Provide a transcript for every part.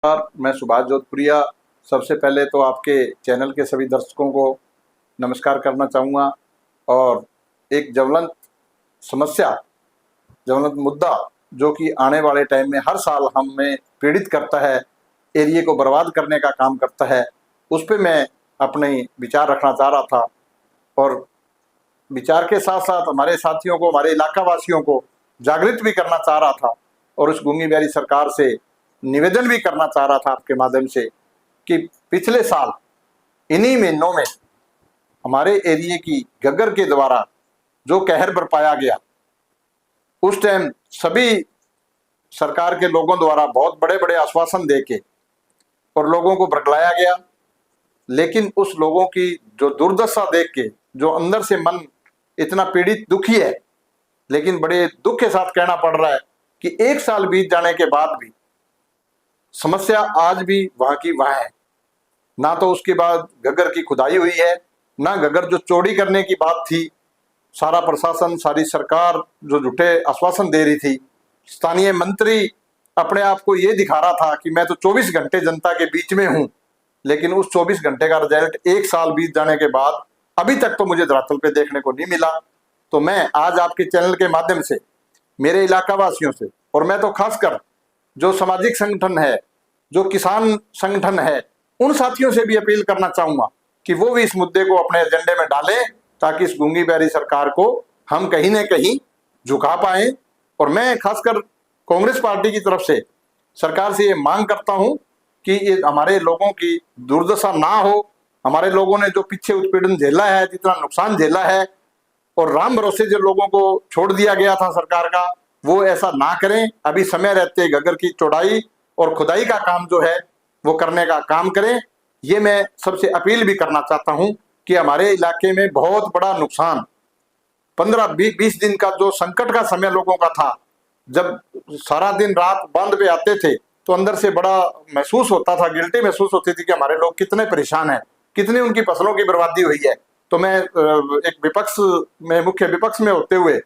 मैं सुभाष जोधपुरिया सबसे पहले तो आपके चैनल के सभी दर्शकों को नमस्कार करना चाहूँगा और एक ज्वलंत समस्या, ज्वलंत मुद्दा जो कि आने वाले टाइम में हर साल हमें पीड़ित करता है, एरिया को बर्बाद करने का काम करता है, उस पर मैं अपने विचार रखना चाह रहा था और विचार के साथ साथ हमारे साथियों को, हमारे इलाका वासियों को जागृत भी करना चाह रहा था और उस गूंगी बिहारी सरकार से निवेदन भी करना चाह रहा था आपके माध्यम से कि पिछले साल इन्हीं महीनों में हमारे एरिया की घग्गर के द्वारा जो कहर बरपाया गया, उस टाइम सभी सरकार के लोगों द्वारा बहुत बड़े बड़े आश्वासन देके और लोगों को भड़काया गया, लेकिन उस लोगों की जो दुर्दशा देख के जो अंदर से मन इतना पीड़ित दुखी है, लेकिन बड़े दुख के साथ कहना पड़ रहा है कि एक साल बीत जाने के बाद भी समस्या आज भी वहां की वहां है। ना तो उसके बाद घग्गर की खुदाई हुई है, ना घग्गर जो चौड़ी करने की बात थी, सारा प्रशासन, सारी सरकार जो झूठे आश्वासन दे रही थी, स्थानीय मंत्री अपने आप को ये दिखा रहा था कि मैं तो 24 घंटे जनता के बीच में हूं, लेकिन उस 24 घंटे का रिजल्ट एक साल बीत जाने के बाद अभी तक तो मुझे धरातल पे देखने को नहीं मिला। तो मैं आज आपके चैनल के माध्यम से मेरे इलाका वासियों से, और मैं तो खासकर जो सामाजिक संगठन है, जो किसान संगठन है, उन साथियों से भी अपील करना चाहूंगा कि वो भी इस मुद्दे को अपने एजेंडे में डालें, ताकि इस गूंगी बिहारी सरकार को हम कहीं न कहीं झुका पाए। और मैं खासकर कांग्रेस पार्टी की तरफ से सरकार से ये मांग करता हूं कि ये हमारे लोगों की दुर्दशा ना हो, हमारे लोगों ने जो पीछे उत्पीड़न झेला है, जितना नुकसान झेला है, और राम भरोसे जो लोगों को छोड़ दिया गया था सरकार का, वो ऐसा ना करें। अभी समय रहते घग्गर की चौड़ाई और खुदाई का काम जो है वो करने का काम करें। ये मैं सबसे अपील भी करना चाहता हूं कि हमारे इलाके में बहुत बड़ा नुकसान, 15-20 दिन का जो संकट का समय लोगों का था, जब सारा दिन रात बांध पे आते थे तो अंदर से बड़ा महसूस होता था, गिल्टी महसूस होती थी कि हमारे लोग कितने परेशान हैं, कितनी उनकी फसलों की बर्बादी हुई है। तो मैं एक विपक्ष में, मुख्य विपक्ष में होते हुए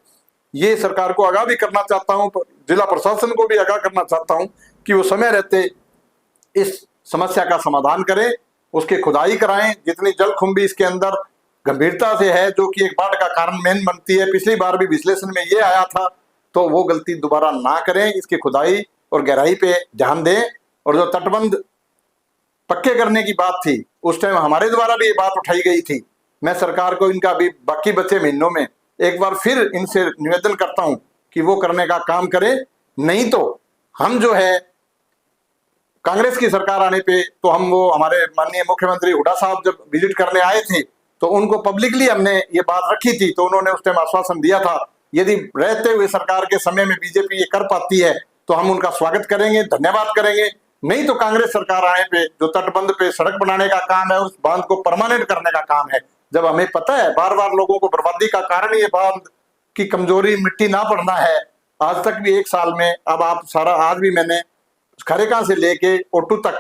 ये सरकार को आगाह भी करना चाहता हूं, जिला प्रशासन को भी आगाह करना चाहता हूं कि वो समय रहते इस समस्या का समाधान करें, उसकी खुदाई कराएं। जितनी जलकुंभी इसके अंदर गंभीरता से है, जो कि एक बाढ़ का कारण मेन बनती है, पिछली बार भी विश्लेषण में ये आया था, तो वो गलती दोबारा ना करें। इसकी खुदाई और गहराई पे ध्यान दें। और जो तटबंध पक्के करने की बात थी, उस टाइम हमारे द्वारा भी ये बात उठाई गई थी। मैं सरकार को इनका भी बाकी बचे महीनों में एक बार फिर इनसे निवेदन करता हूं कि वो करने का काम करें, नहीं तो हम जो है कांग्रेस की सरकार आने पे तो हम, वो हमारे माननीय मुख्यमंत्री हुड्डा साहब जब विजिट करने आए थे तो उनको पब्लिकली हमने ये बात रखी थी, तो उन्होंने उस टाइम आश्वासन दिया था यदि रहते हुए सरकार के समय में बीजेपी ये कर पाती है तो हम उनका स्वागत करेंगे, धन्यवाद करेंगे। नहीं तो कांग्रेस सरकार आने पे जो तटबंध पे सड़क बनाने का काम है, उस बांध को परमानेंट करने का काम है। जब हमें पता है बार बार लोगों को बर्बादी का कारण ये बांध की कमजोरी, मिट्टी ना पड़ना है, आज तक भी एक साल में, अब आप सारा, आज भी मैंने खरेका से लेके ओटू तक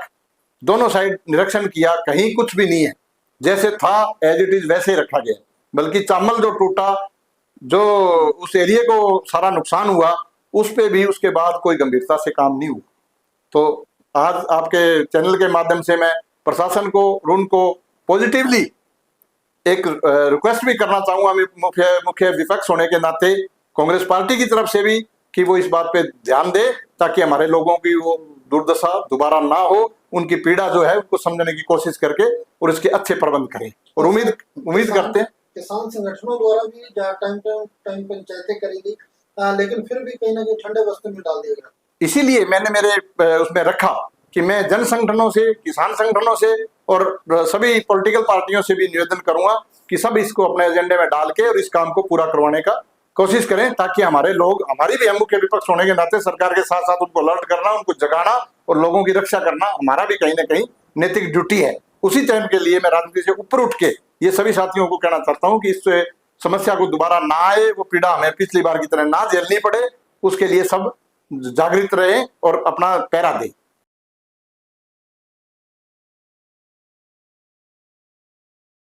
दोनों साइड निरीक्षण किया, कहीं कुछ भी नहीं है, जैसे था एज इट इज वैसे ही रखा गया। बल्कि चामल जो टूटा, जो उस एरिया को सारा नुकसान हुआ, उस पे भी उसके बाद कोई गंभीरता से काम नहीं हुआ। तो आज आपके चैनल के माध्यम से मैं प्रशासन को और उनको पॉजिटिवली एक रिक्वेस्ट भी करना चाहूंगा, मुख्य विपक्ष होने के नाते कांग्रेस पार्टी की तरफ से भी, कि वो इस बात पे ध्यान दे ताकि हमारे लोगों की वो दुर्दशा दोबारा ना हो, उनकी पीड़ा जो है उनको समझने की कोशिश करके और इसके अच्छे प्रबंध करें। और उम्मीद करते हैं किसान संगठनों द्वारा भी टाइम पंचायतें करेगी, लेकिन फिर भी कहीं ना कहीं ठंडे बस्ते में डाल दिया गया। इसीलिए मैंने मेरे उसमें रखा कि मैं जन संगठनों से, किसान संगठनों से और सभी पॉलिटिकल पार्टियों से भी निवेदन करूंगा कि सब इसको अपने एजेंडे में डाल के और इस काम को पूरा करवाने का कोशिश करें, ताकि हमारे लोग, हमारी भी, हम मुख्य विपक्ष होने के नाते सरकार के साथ साथ उनको अलर्ट करना, उनको जगाना और लोगों की रक्षा करना हमारा भी कहीं ना कहीं नैतिक ड्यूटी है। उसी टाइम के लिए मैं राजनीति से ऊपर उठ के ये सभी साथियों को कहना चाहता हूँ कि इस समस्या को दोबारा ना आए, वो पीड़ा हमें पिछली बार की तरह ना झेलनी पड़े, उसके लिए सब जागृत रहे और अपना पहरा दें।